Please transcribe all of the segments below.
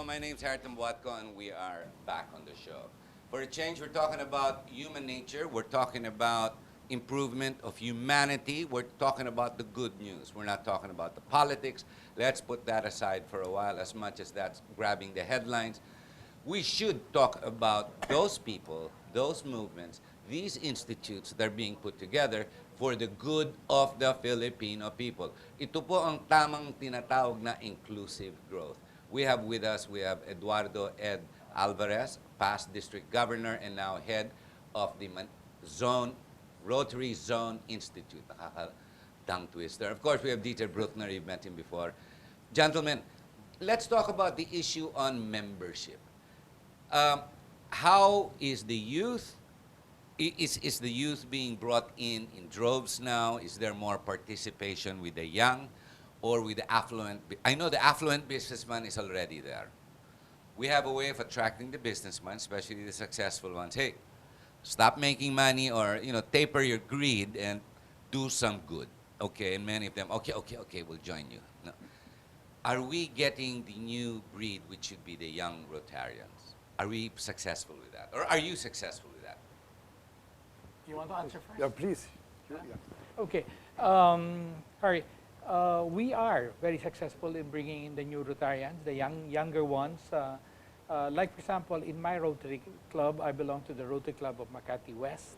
My name's Harriton Buatco, and we are back on the show. For a change, we're talking about human nature. We're talking about improvement of humanity. We're talking about the good news. We're not talking about the politics. Let's put that aside for a while, as much as that's grabbing the headlines. We should talk about those people, those movements, these institutes that are being put together for the good of the Filipino people. Ito po ang tamang tinatawag na inclusive growth. We have with us, we have Eduardo Ed Alvarez, past district governor and now head of the Rotary Zone Institute. Tongue twister. Of course, we have Dieter Bruckner. You've met him before. Gentlemen, let's talk about the issue on membership. How is the youth? Is the youth being brought in droves now? Is there more participation with the young or with the affluent? I know the affluent businessman is already there. We have a way of attracting the businessman, especially the successful ones. Hey, stop making money, or taper your greed and do some good. Okay, and many of them, okay, we'll join you. No. Are we getting the new breed, which should be the young Rotarians? Are we successful with that? Or are you successful with that? You want to answer first? Yeah, please. Yeah. Okay. Harry, we are very successful in bringing in the new Rotarians, the younger ones. Like, for example, in my Rotary Club, I belong to the Rotary Club of Makati West.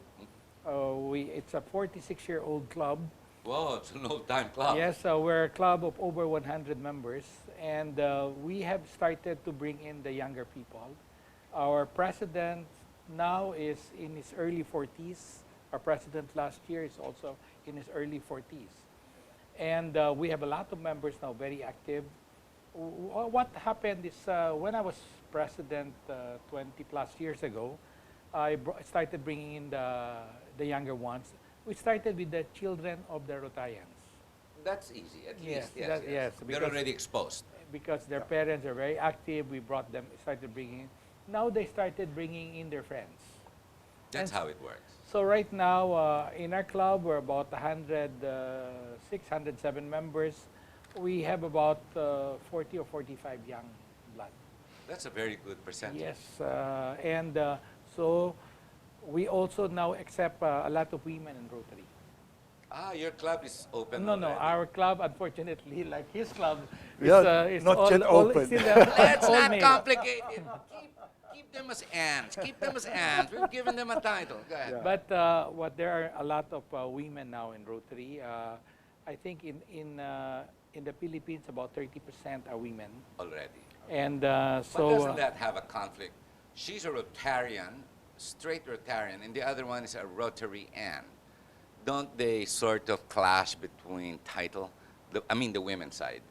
It's a 46-year-old club. Whoa, it's an old-time club. Yes, we're a club of over 100 members, and we have started to bring in the younger people. Our president now is in his early 40s. Our president last year is also in his early 40s. And we have a lot of members now, very active. What happened is when I was president 20 plus years ago, I started bringing in the younger ones. We started with the children of the Rotarians. That's easy, at least. Yes, yes. They're already exposed. Because their parents are very active, we brought them, started bringing in. Now they started bringing in their friends. That's how it works. So right now, in our club, we're about 106, 107 members. We have about 40 or 45 young blood. That's a very good percentage. Yes, and so we also now accept a lot of women in Rotary. Ah, your club is open No, already. our club, unfortunately, like his club, is not yet open. Let's all not male. complicate it. Keep them as ants. Keep them as ants. We've given them a title. Go ahead. Yeah. But there are a lot of women now in Rotary. I think in the Philippines, about 30% are women. Already. And But so doesn't that have a conflict? She's a Rotarian, straight Rotarian, and the other one is a Rotarian. Don't they sort of clash between title? The women's side.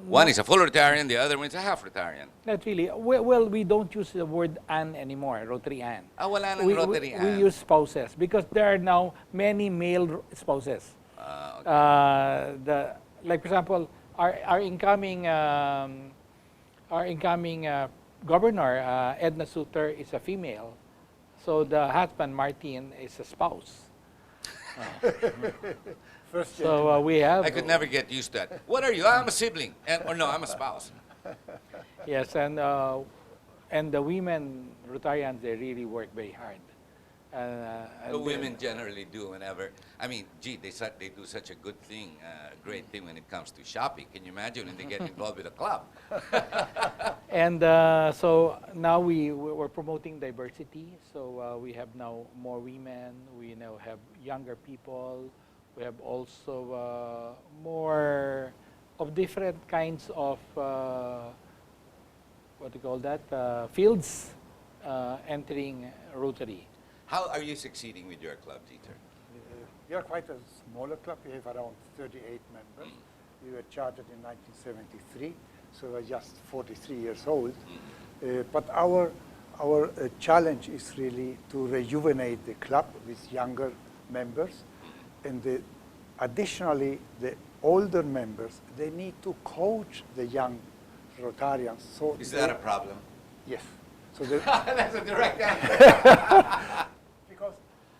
One is a full Rotarian, the other one is a half Rotarian. not really. Well, we don't use the word "an" anymore, Rotarian. Ah, wala nang We Rotarian. use spouses because there are now many male spouses. Okay. Like, for example, our incoming governor, Edna Suter, is a female. So the husband, Martin, is a spouse. First So we have... I could never get used to that. What are you? I'm a sibling. Or no, I'm a spouse. Yes, and the women Rotarians, they really work very hard. The women generally do whenever. They do such a good thing, great thing when it comes to shopping. Can you imagine when they get involved with a club? And so now we're promoting diversity. So we have now more women. We now have younger people. We have also more of different kinds of fields entering Rotary. How are you succeeding with your club, Dieter? We are quite a smaller club. We have around 38 members. We were chartered in 1973, so we're just 43 years old. But our challenge is really to rejuvenate the club with younger members. And additionally, the older members, they need to coach the young Rotarians. So Is that a problem? Yes. So That's a direct answer. because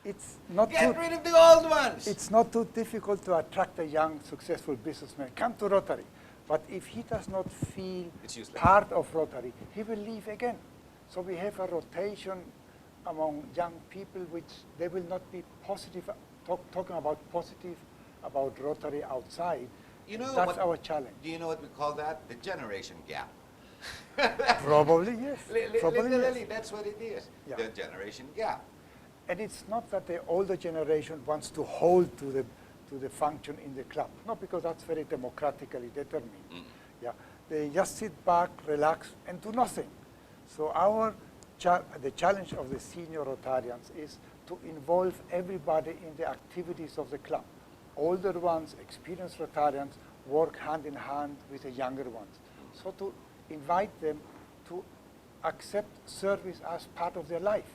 it's not Get rid of the old ones. It's not too difficult to attract a young, successful businessman. Come to Rotary. But if he does not feel It's useless. part of Rotary, he will leave again. So we have a rotation among young people which they will not be positive, talking about positive about Rotary outside. You know That's what, our challenge. Do you know what we call that? The generation gap. Probably yes. Probably Literally, yes. that's what it is. Yeah. The generation gap. And it's not that the older generation wants to hold to the function in the club. No, because that's very democratically determined. Yeah, they just sit back, relax, and do nothing. So the challenge of the senior Rotarians is to involve everybody in the activities of the club. Older ones, experienced Rotarians, work hand in hand with the younger ones. So to invite them to accept service as part of their life.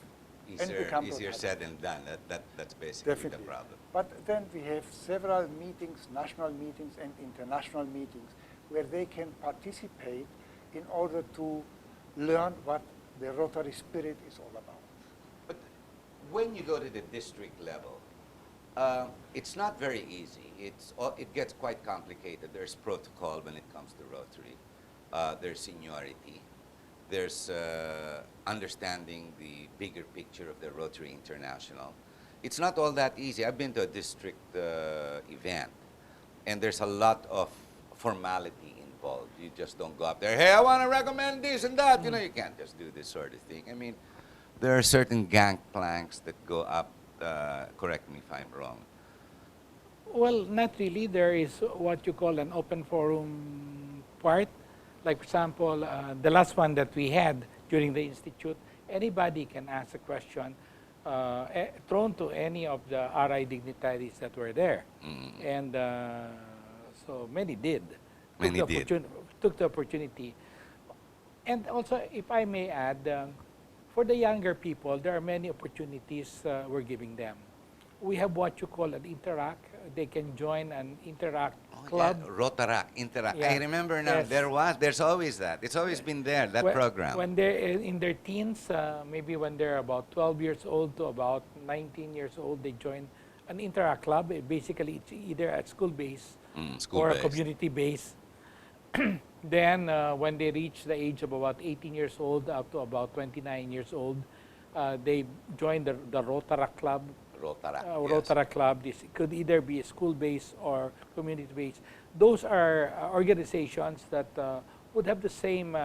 and become Easier Rotarians. said than done. That's basically Definitely. the problem. But then we have several meetings, national meetings and international meetings, where they can participate in order to learn what the Rotary spirit is all about. But when you go to the district level, it's not very easy. It gets quite complicated. There's protocol when it comes to Rotary. There's seniority. There's understanding the bigger picture of the Rotary International. It's not all that easy. I've been to a district event, and there's a lot of formality involved. You just don't go up there, hey, I want to recommend this and that. You know, you can't just do this sort of thing. I mean, there are certain gangplanks that go up. Correct me if I'm wrong. Well, not really. There is what you call an open forum part. Like, for example, the last one that we had during the Institute, anybody can ask a question thrown to any of the RI dignitaries that were there. And so many did. Took the opportunity. And also, if I may add, for the younger people, there are many opportunities we're giving them. We have what you call an Interact. They can join an Interact club. Yeah, Rotaract, Interact. Yeah. I remember now. Yes. There's always that. It's always been there, that program. When they're in their teens, maybe when they're about 12 years old to about 19 years old, they join an Interact club. Basically, it's either at school base or a community base. Then, when they reach the age of about 18 years old up to about 29 years old, they join the Rotaract club. Rotaract. Rotaract club. This could either be a school base or community base. Those are organizations that would have the same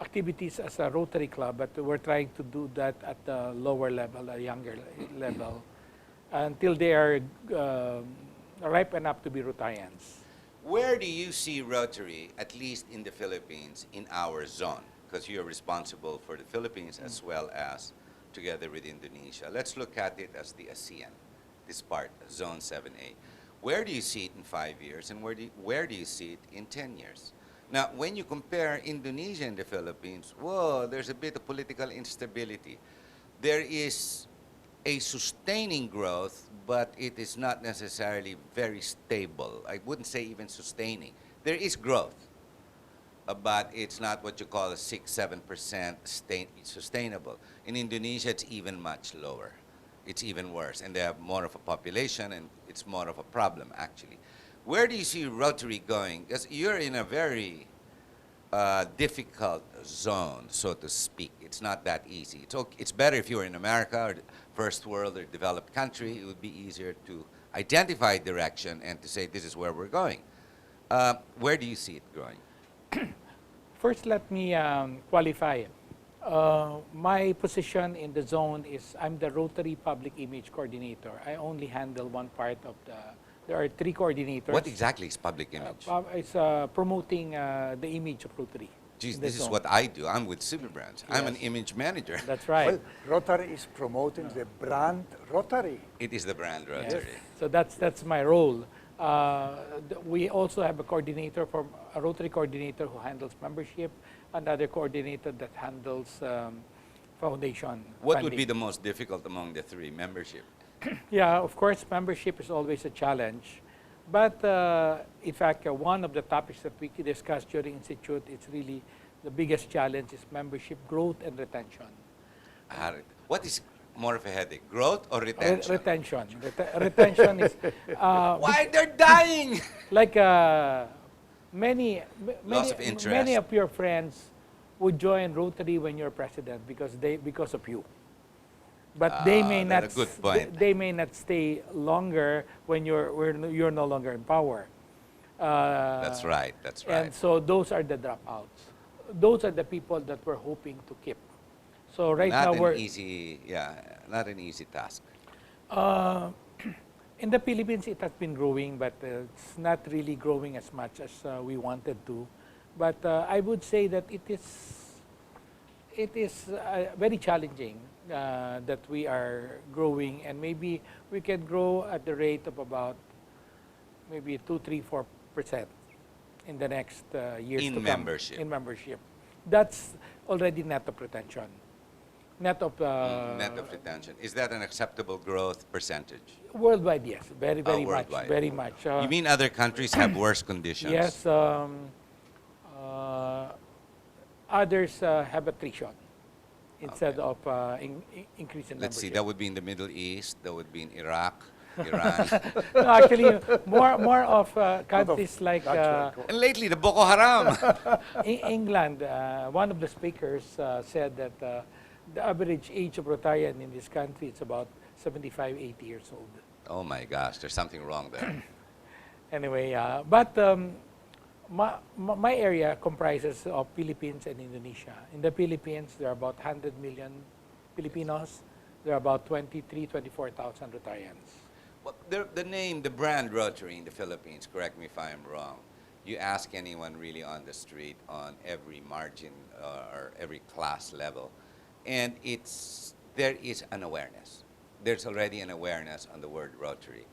activities as a Rotary club, but we're trying to do that at the lower level, a younger level, until they are ripe enough to be Rotarians. Where do you see Rotary, at least in the Philippines, in our zone? Because you're responsible for the Philippines as well as together with Indonesia. Let's look at it as the ASEAN, this part, Zone 7A. Where do you see it in 5 years, and where do you see it in 10 years? Now, when you compare Indonesia and the Philippines, whoa, there's a bit of political instability. There is a sustaining growth, but it is not necessarily very stable. I wouldn't say even sustaining. There is growth, but it's not what you call a 6-7% sustainable. In Indonesia, it's even much lower. It's even worse, and they have more of a population, and it's more of a problem, actually. Where do you see Rotary going? Because you're in a very difficult zone, so to speak. It's not that easy. It's better if you were in America or first world or developed country. It would be easier to identify direction and to say this is where we're going. Where do you see it growing? First, let me qualify. My position in the zone is I'm the Rotary Public Image Coordinator. I only handle one part of there are 3 coordinators. What exactly is public image? It's promoting the image of Rotary. Geez, in the this is zone. what I do. I'm with Civil Branch. I'm an Yes. image manager. That's right. Well, Rotary is promoting the brand Rotary. It is the brand Yes. Rotary. So that's my role. We also have a Rotary coordinator who handles membership, another coordinator that handles foundation. What would funding. be the most difficult among the 3? Membership. Yeah, of course, membership is always a challenge. But in fact, one of the topics that we discussed during Institute, it's really the biggest challenge is membership growth and retention. What is more of a headache, growth or retention? Retention. Retention is Why they're dying? like many, Loss many, of interest. many of your friends would join Rotary when you're president because of you. But they may not. that's a good point. They may not stay longer when you're no longer in power. That's right. That's right. And so those are the dropouts. Those are the people that we're hoping to keep. So right Not now an we're easy, not an easy task. in the Philippines. It has been growing, but it's not really growing as much as we wanted to. But I would say that it is very challenging that we are growing, and maybe we can grow at the rate of about maybe 2, 3, 4% in the next years In to come. membership. In membership, that's already net of retention, net of Net of retention. Is that an acceptable growth percentage? worldwide. Yes, very much, worldwide. very much. You mean other countries have worse conditions? Yes, others have attrition instead of increase in Let's see, membership. that would be in the Middle East, that would be in Iraq, Iran. No, actually, more of countries like And lately, the Boko Haram. England. One of the speakers said that the average age of Rotarian in this country is about 75, 80 years old. Oh my gosh, there's something wrong there. Anyway, but my area comprises of Philippines and Indonesia. In the Philippines, there are about 100 million Filipinos. There are about 23, 24,000 Rotarians. Well, the name, the brand Rotary in the Philippines, correct me if I'm wrong, you ask anyone really on the street on every margin or every class level, and there is an awareness. There's already an awareness on the word Rotary.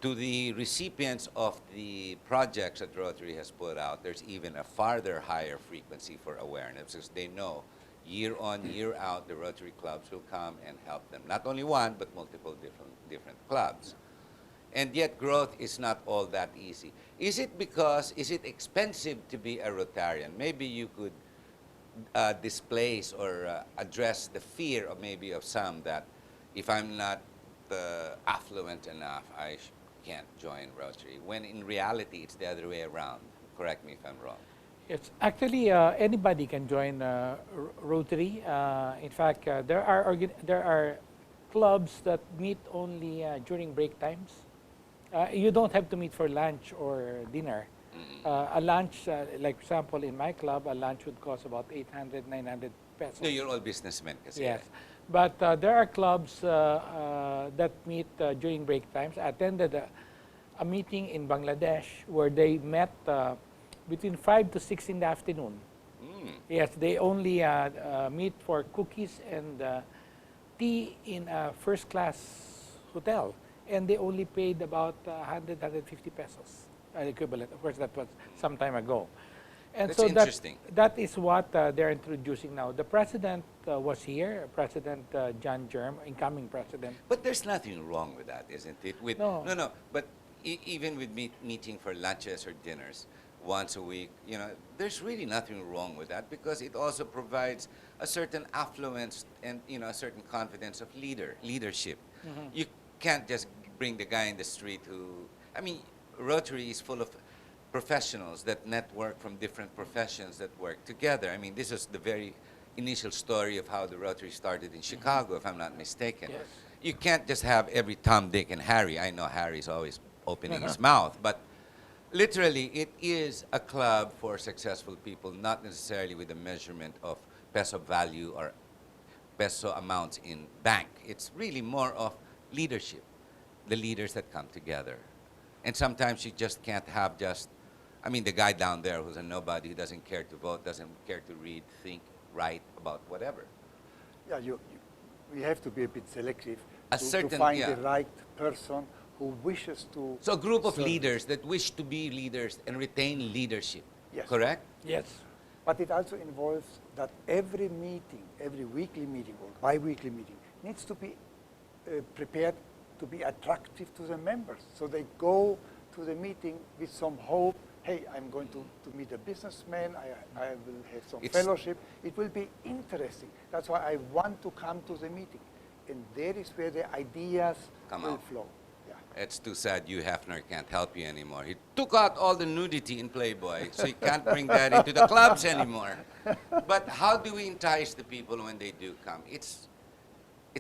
To the recipients of the projects that Rotary has put out, there's even a farther higher frequency for awareness because they know year on, year out, the Rotary clubs will come and help them. Not only one, but multiple different clubs. And yet growth is not all that easy. Is it expensive to be a Rotarian? Maybe you could displace or address the fear of maybe of some that if I'm not affluent enough, I can't join Rotary. When in reality, it's the other way around. Correct me if I'm wrong. It's actually anybody can join Rotary. In fact, there are clubs that meet only during break times. You don't have to meet for lunch or dinner. A lunch, like for example, in my club, a lunch would cost about 800, 900 pesos. No, you're all businessmen. Kasi Yes. But there are clubs that meet during break times. I attended a meeting in Bangladesh where they met between 5 to 6 in the afternoon. Yes, they only meet for cookies and tea in a first-class hotel. And they only paid about 100, 150 pesos equivalent. Of course, that was some time ago. And That's so interesting. that is what they're introducing now. The president was here, President John Germ, incoming president. But there's nothing wrong with that, isn't it? No. No. But even with meeting for lunches or dinners once a week, there's really nothing wrong with that because it also provides a certain affluence and a certain confidence of leadership. You can't just bring the guy in the street Rotary is full of professionals that network from different professions that work together. This is the very initial story of how the Rotary started in Chicago, if I'm not mistaken. Yes. You can't just have every Tom, Dick, and Harry. I know Harry's always opening his mouth, but literally it is a club for successful people, not necessarily with a measurement of peso value or peso amounts in bank. It's really more of leadership, the leaders that come together. And sometimes you just can't have the guy down there who's a nobody, who doesn't care to vote, doesn't care to read, think, write about whatever. Yeah, we have to be a bit selective to certain- find yeah. the right person who wishes to. So a group of serve. leaders that wish to be leaders and retain leadership, Yes. correct? Yes. But it also involves that every meeting, every weekly meeting or bi-weekly meeting needs to be prepared to be attractive to the members. So they go to the meeting with some hope. Hey, I'm going to meet a businessman. I will have some fellowship. It will be interesting. That's why I want to come to the meeting. And there is where the ideas Come will out. flow. Yeah. it's too sad Hugh Hefner can't help you anymore. He took out all the nudity in Playboy, so you can't bring that into the clubs anymore. But how do we entice the people when they do come? It's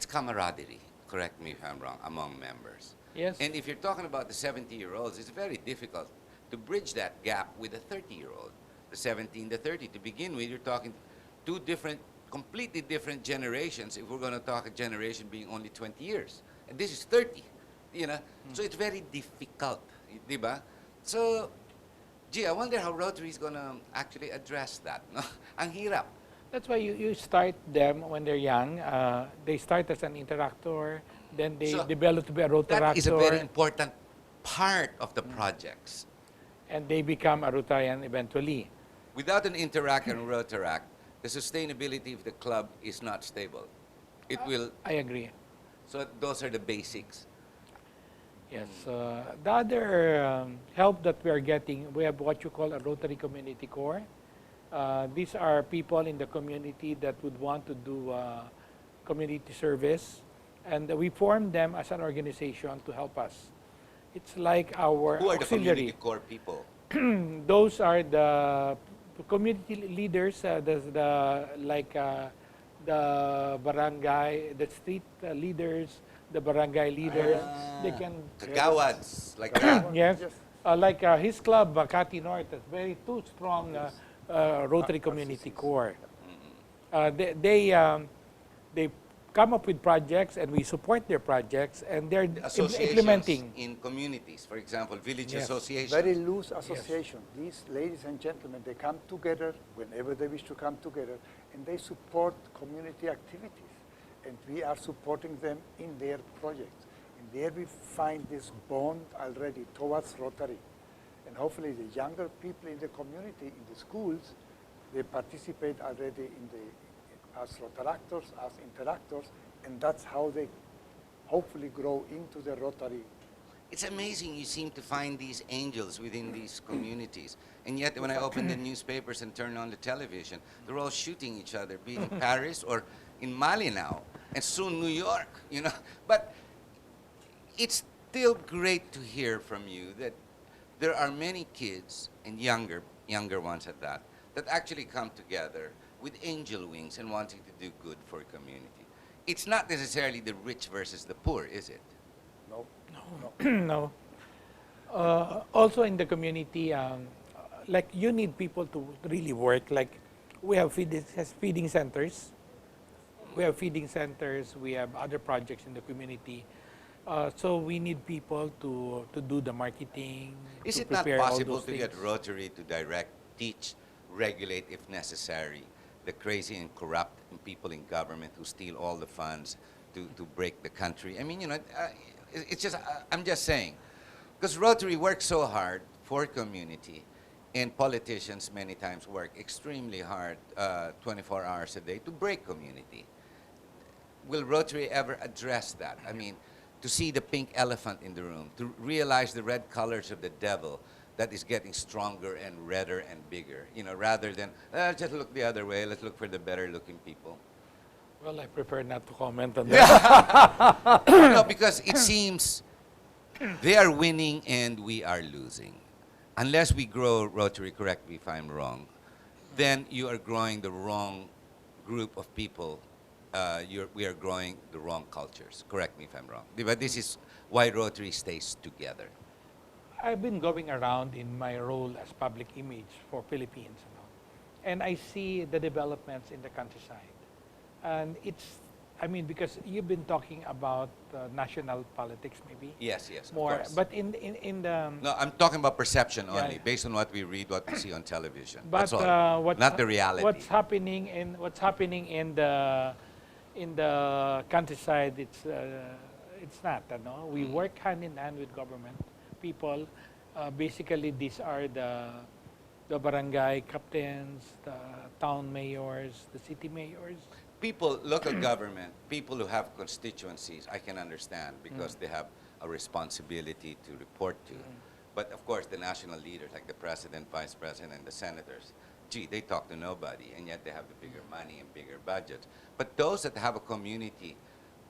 camaraderie, correct me if I'm wrong, among members. Yes. And if you're talking about the 70-year-olds, it's very difficult to bridge that gap with the 30-year-old, the 17, the 30. To begin with, you're talking two different, completely different generations if we're going to talk a generation being only 20 years. And this is 30, you know? So it's very difficult, di ba? So, gee, I wonder how Rotary is going to actually address that, no? Ang hirap. That's why you start them when they're young. They start as an interactor, then they So, develop to be a rotaractor, That is a very important part of the projects. and they become a Rotarian eventually. Without an Interact and Rotaract, the sustainability of the club is not stable. It will, I agree. so those are the basics. Yes. The other help that we are getting, we have what you call a Rotary Community Corps. These are people in the community that would want to do community service, and we form them as an organization to help us. It's like our Who are the auxiliary. community core people? Those are the community leaders, the barangay, the street leaders, the barangay leaders. They can Kagawads, like that. yes, Yes. like his club, Makati North, is very two strong Rotary Community Corps. They come up with projects, and we support their projects, and they're Associations implementing. in communities, for example, village Yes. associations. Very loose association. These ladies and gentlemen, they come together whenever they wish to come together, and they support community activities. And we are supporting them in their projects. And there we find this bond already towards Rotary. And hopefully the younger people in the community, in the schools, they participate already in the as Rotaractors, as interactors, and that's how they hopefully grow into the Rotary. It's amazing you seem to find these angels within these communities. And yet when I open the newspapers and turn on the television, they're all shooting each other, be it in Paris or in Mali now, and soon New York, you know. But it's still great to hear from you that there are many kids, and younger ones at that, that actually come together with angel wings and wanting to do good for a community. It's not necessarily the rich versus the poor, is it? No, No. Also in the community, like you need people to really work. Like we have feeding centers. We have feeding centers. We have other projects in the community. So we need people to do the marketing. Is to it not prepare all possible those to get things. Rotary to direct, teach, regulate if necessary the crazy and corrupt people in government who steal all the funds to break the country? I mean, you know, it's just, I'm just saying, because Rotary works so hard for community, and politicians many times work extremely hard 24 hours a day to break community. Will Rotary ever address that? I mean, to see the pink elephant in the room, to realize the red colors of the devil that is getting stronger and redder and bigger, you know, rather than, just look the other way, let's look for the better looking people. Well, I prefer not to comment on that. No, because it seems they are winning and we are losing. Unless we grow Rotary, correct me if I'm wrong, then you are growing the wrong group of people. We are growing the wrong cultures. Correct me if I'm wrong. But this is why Rotary stays together. I've been going around in my role as public image for Philippines, and I see the developments in the countryside. And it's, I mean, because you've been talking about national politics, maybe Yes, of more, course. but in the No, I'm talking about perception Yeah. only, based on what we read, what we see on television. but That's all. what's Not the reality. What's happening in the countryside? It's not. No, we work hand in hand with government people. Basically, these are the barangay captains, the town mayors, the city mayors. People, local government, people who have constituencies, I can understand because they have a responsibility to report to. But of course, the national leaders, like the president, vice president, and the senators, gee, they talk to nobody, and yet they have the bigger money and bigger budgets. But those that have a community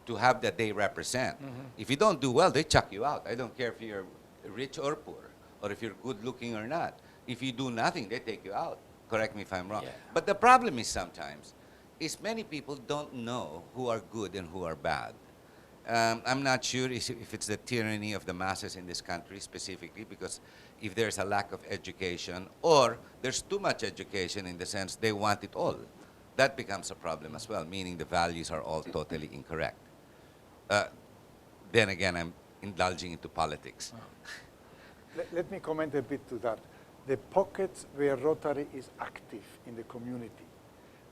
to have that they represent. If you don't do well, they chuck you out. I don't care if you're rich or poor, or if you're good looking or not. If you do nothing, they take you out. Correct me if I'm wrong. Yeah. But the problem is sometimes, is many people don't know who are good and who are bad. I'm not sure if it's the tyranny of the masses in this country specifically, because if there's a lack of education, or there's too much education in the sense they want it all, that becomes a problem as well, meaning the values are all totally incorrect. Then again, I'm indulging into politics. Let me comment a bit to that. The pockets where Rotary is active in the community,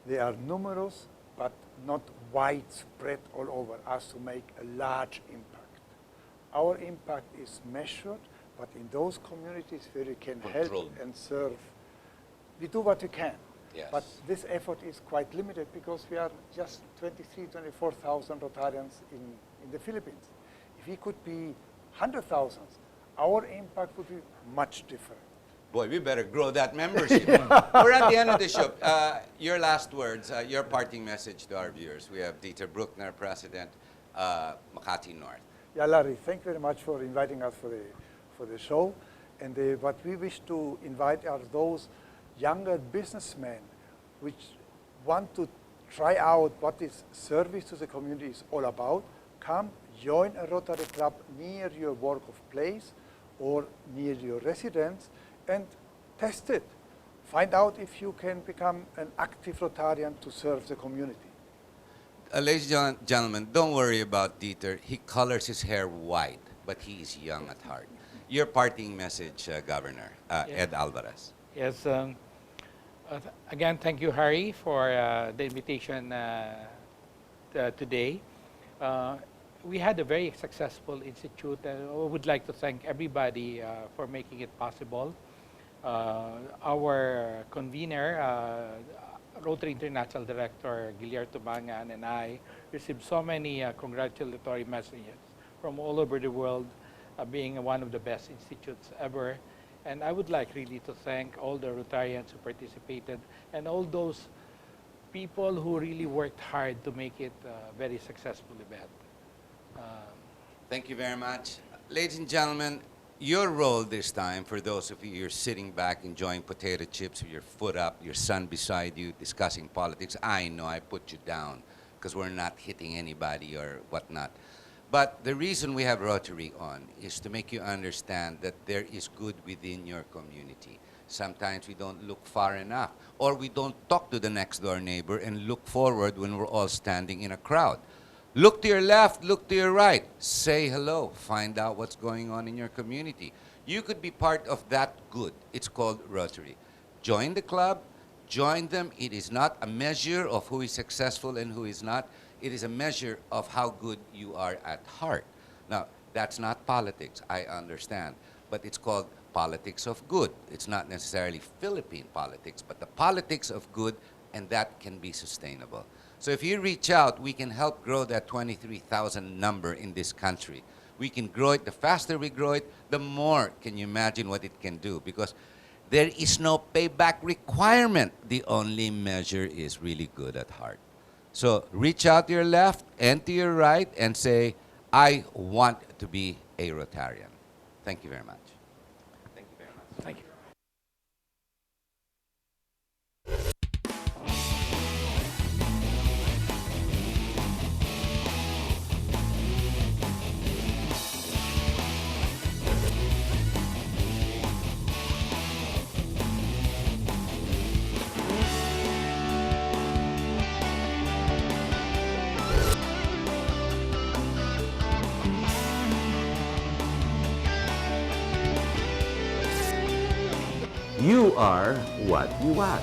they are numerous, but not widespread all over us to make a large impact. Our impact is measured, but in those communities where we can help Controlled. and serve, we do what we can. Yes. But this effort is quite limited because we are just 24,000 Rotarians in the Philippines. If we could be 100,000, our impact would be much different. Boy, we better grow that membership. We're at the end of the show. Your last words, your parting message to our viewers. We have Dieter Bruckner, President, Makati North. Yeah, Larry, thank you very much for inviting us for the show. And what we wish to invite are those younger businessmen which want to try out what is service to the community is all about. Come, join a Rotary Club near your work of place or near your residence and test it. Find out if you can become an active Rotarian to serve the community. Ladies and gentlemen, don't worry about Dieter. He colors his hair white, but he is young at heart. Your parting message, Governor Ed Alvarez. Yes. Again, thank you, Harry, for the invitation today. We had a very successful institute, and I would like to thank everybody for making it possible. Our convener, Rotary International Director Guillermo Mangan, and I received so many congratulatory messages from all over the world, being one of the best institutes ever. And I would like really to thank all the Rotarians who participated and all those people who really worked hard to make it a very successful event. Thank you very much. Ladies and gentlemen, your role this time, for those of you who are sitting back enjoying potato chips with your foot up, your son beside you, discussing politics, I know I put you down because we're not hitting anybody or whatnot. But the reason we have Rotary on is to make you understand that there is good within your community. Sometimes we don't look far enough, or we don't talk to the next door neighbor and look forward when we're all standing in a crowd. Look to your left, look to your right, say hello, find out what's going on in your community. You could be part of that good. It's called Rotary. Join the club, join them. It is not a measure of who is successful and who is not. It is a measure of how good you are at heart. Now, that's not politics, I understand, but it's called politics of good. It's not necessarily Philippine politics, but the politics of good, and that can be sustainable. So if you reach out, we can help grow that 23,000 number in this country. We can grow it. The faster we grow it, the more can you imagine what it can do, because there is no payback requirement. The only measure is really good at heart. So reach out to your left and to your right and say, I want to be a Rotarian. Thank you very much. Thank you very much. Thank you. You are what you watch.